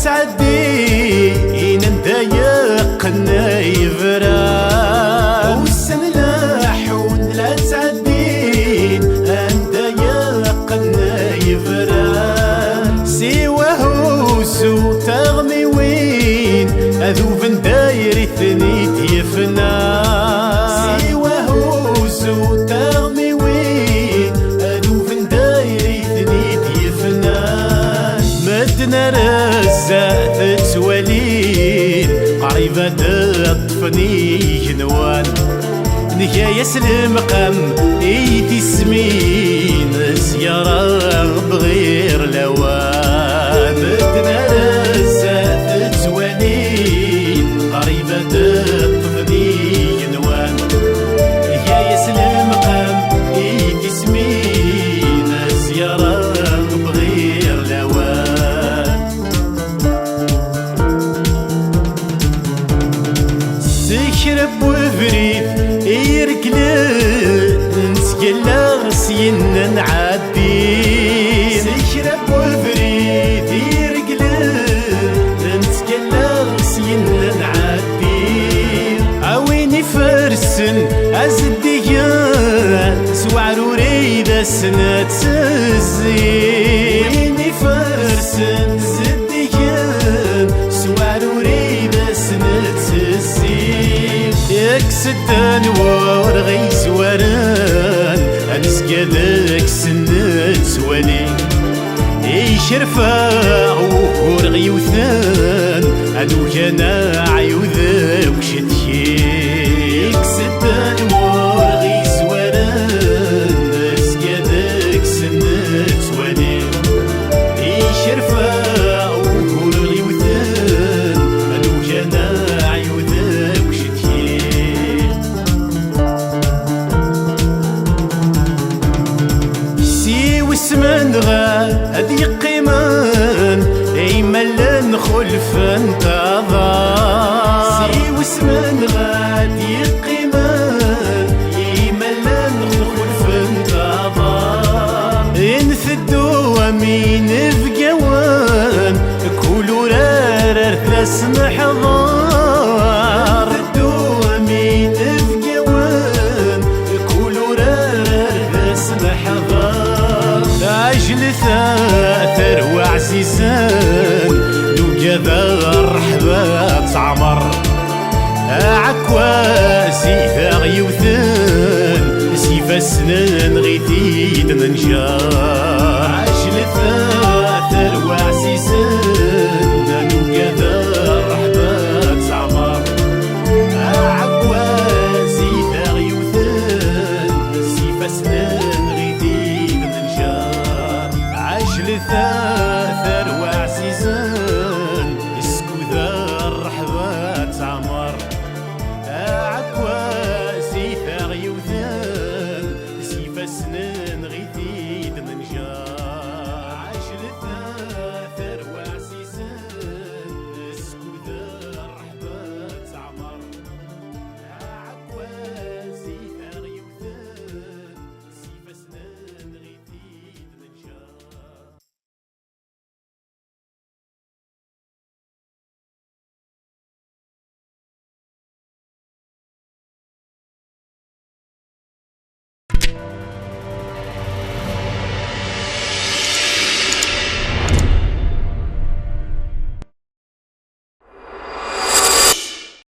تعدين انت يقنا يفرا والسن لاحون لا تعدين انت يقنا يفرا سواه سو تغمي وين اذوب داير ثنيت يفنا سواه سو تغمي وين اذوب داير ثنيت يفنا مدنا رزات توالين قريبة تطفني جنوان نهاية المقام ايدي سمين زيارة بغير لوان مدنا رزات توالين قريبة تطفني جنوان نهاية المقام ايدي سمين زيارة بغير لوان سكرب وفريد يركلن نتقلا سينا نعدين سكرب وفريد يركلن نتقلا سينا نعدين عويني فرسن ازديان سوعرو ريدا سنة الزين عويني فرسن زديان سوعرو ريدا سنة الزين يكسدان ورغي زواران انسكالك سنة ولي يشرفا ورغي وثان ادو كان عيوذا وشتكي يكسدان ورغي زواران انسكالك سنة ولي يشرفا ورغي وثان ادو كان عيوذا وشتكي وسمن غاد هذي قيمان يملن خلف انتظار سي وسمن غاد يقيمان يملن خلف انتظار انثدو امين فقوان كولو رار ثلاث محضار انثدو امين فقوان كولو رار ثلاث محضار عجل ثاثر وعزيزان دوكا الرحبة تعمر عكواسي ثاغ يوثان سيفا سنان غيثيد ننجار